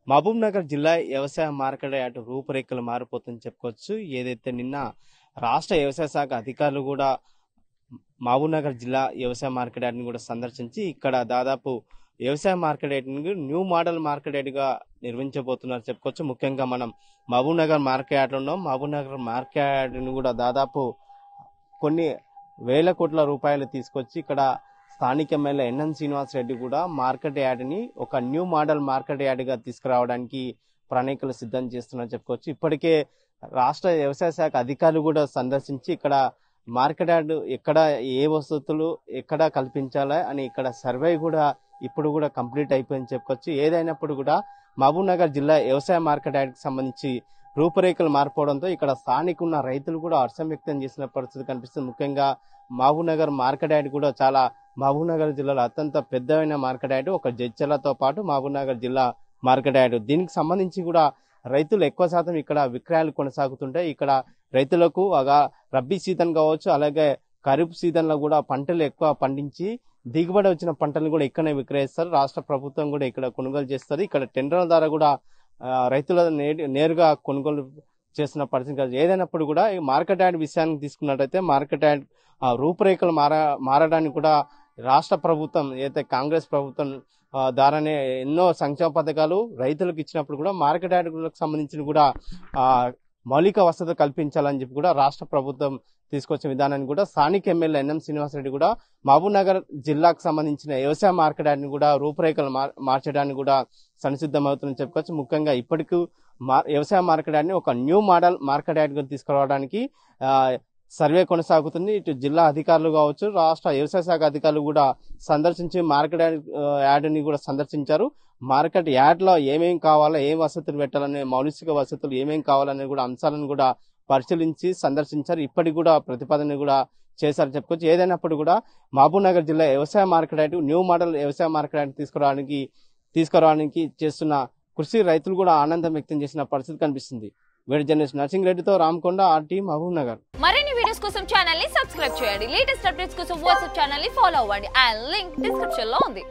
మహబూబ్నగర్ జిల్లా వ్యవసాయ market yard రూపురేఖలు మారిపోతుందని చెప్పుకోవచ్చు. ఏదైతే నిన్న రాష్ట్ర వ్యవసాయ శాఖ అధికారులు కూడా మహబూబ్నగర్ జిల్లా వ్యవసాయ మార్కెట్ యార్డ్ని కూడా సందర్శించి ఇక్కడ దాదాపు వ్యవసాయ మార్కెట్ యార్డ్ని న్యూ మోడల్ మార్కెట్ యార్డ్గా నిర్వహించబోతున్నారు చెప్పుకోవచ్చు. ముఖ్యంగా మనం మహబూబ్నగర్ మార్కెట్ యార్డ్లో ఉన్నాం. మహబూబ్నగర్ మార్కెట్ యార్డ్ని కూడా దాదాపు కొన్ని వేల కోట్ల రూపాయలు తీసుకొచ్చి ఇక్కడ స్థానిక ఎమ్మెల్యే ఎన్ఎన్ శ్రీనివాస్ రెడ్డి కూడా మార్కెట్ యార్డ్ని ఒక న్యూ మోడల్ మార్కెట్ యార్డ్గా తీసుకురావడానికి ప్రణాళికలు సిద్ధం చేస్తున్నారు చెప్పుకోవచ్చు. ఇప్పటికే రాష్ట్ర వ్యవసాయ శాఖ అధికారులు కూడా సందర్శించి ఇక్కడ మార్కెట్ యార్డ్ ఎక్కడ ఏ వసతులు ఎక్కడ కల్పించాలా అని ఇక్కడ సర్వే కూడా ఇప్పుడు కూడా కంప్లీట్ అయిపోయిందని చెప్పుకోవచ్చు. ఏదైనప్పుడు కూడా మహబూబ్నగర్ జిల్లా వ్యవసాయ మార్కెట్ యార్డ్కి సంబంధించి రూపురేఖలు మారిపోవడంతో ఇక్కడ స్థానిక ఉన్న రైతులు కూడా హర్షం వ్యక్తం చేసిన పరిస్థితి కనిపిస్తుంది. ముఖ్యంగా మహబూబ్నగర్ మార్కెట్ యార్డ్ కూడా చాలా మహబూబ్నగర్ జిల్లాలో అత్యంత పెద్దమైన మార్కెట్ యార్డ్, ఒక జడ్చర్లతో పాటు మహబూబ్నగర్ జిల్లా మార్కెట్ యార్డ్. దీనికి సంబంధించి కూడా రైతులు ఎక్కువ శాతం ఇక్కడ విక్రయాలు కొనసాగుతుంటాయి. ఇక్కడ రైతులకు రబ్బీ సీజన్ కావచ్చు, అలాగే ఖరీఫ్ సీజన్ లో కూడా పంటలు ఎక్కువ పండించి దిగుబడి వచ్చిన పంటలు కూడా ఇక్కడనే విక్రయిస్తారు. రాష్ట్ర ప్రభుత్వం కూడా ఇక్కడ కొనుగోలు చేస్తారు. ఇక్కడ టెండర్ల ద్వారా కూడా రైతుల నేరుగా కొనుగోలు చేస్తున్న పరిస్థితి కాదు. ఏదైనప్పుడు కూడా ఈ మార్కెట్ యార్డ్ విషయానికి తీసుకున్నట్టయితే మార్కెట్ యార్డ్ రూపురేఖలు మారడానికి కూడా రాష్ట్ర ప్రభుత్వం ఏదైతే కాంగ్రెస్ ప్రభుత్వం ద్వారానే ఎన్నో సంక్షేమ పథకాలు రైతులకు ఇచ్చినప్పుడు కూడా మార్కెట్ యార్డులకు సంబంధించిన కూడా మౌలిక వసతులు కల్పించాలని చెప్పి కూడా రాష్ట్ర ప్రభుత్వం తీసుకొచ్చిన విధానాన్ని కూడా స్థానిక ఎమ్మెల్యే ఎన్ఎం శ్రీనివాసరెడ్డి కూడా మహబూబ్నగర్ జిల్లాకు సంబంధించిన వ్యవసాయ మార్కెట్ యార్డ్ని కూడా రూపురేఖలు మార్చడానికి కూడా సంసిద్ధమవుతుందని చెప్పుకోవచ్చు. ముఖ్యంగా ఇప్పటికీ వ్యవసాయ మార్కెట్ యార్డ్ని ఒక న్యూ మోడల్ మార్కెట్ యార్డ్గా తీసుకురావడానికి సర్వే కొనసాగుతుంది. ఇటు జిల్లా అధికారులు కావచ్చు, రాష్ట్ర వ్యవసాయ శాఖ అధికారులు కూడా సందర్శించి మార్కెట్ యార్డ్ని కూడా సందర్శించారు. మార్కెట్ యార్డ్ లో ఏమేం కావాలో, ఏం వసతులు పెట్టాలనే మౌలిక వసతులు ఏమేం కావాలనే కూడా అంశాలను కూడా పరిశీలించి సందర్శించారు. ఇప్పటికి కూడా ప్రతిపాదన కూడా చేశారు చెప్పుకోవచ్చు. ఏదైనప్పుడు కూడా మహబూబ్నగర్ జిల్లా వ్యవసాయ మార్కెట్ యార్డ్ న్యూ మోడల్ వ్యవసాయ మార్కెట్ యార్డ్ తీసుకురావడానికి చేస్తున్న కృషి రైతులు కూడా ఆనందం వ్యక్తం చేసిన పరిస్థితి కనిపిస్తుంది. వీడియో జర్నలిస్ట్ నర్సింగ్ రెడ్డితో రామకొండ, ఆర్టీ, మహబూబ్నగర్. మరిన్ని వీడియోస్ కోసం ఛానల్ ని సబ్స్క్రైబ్ చేయండి. లేటెస్ట్ అప్డేట్స్ కోసం వాట్సాప్ ఛానల్ ని ఫాలో అవ్వండి. ఆ లింక్ డిస్క్రిప్షన్ లో ఉంది.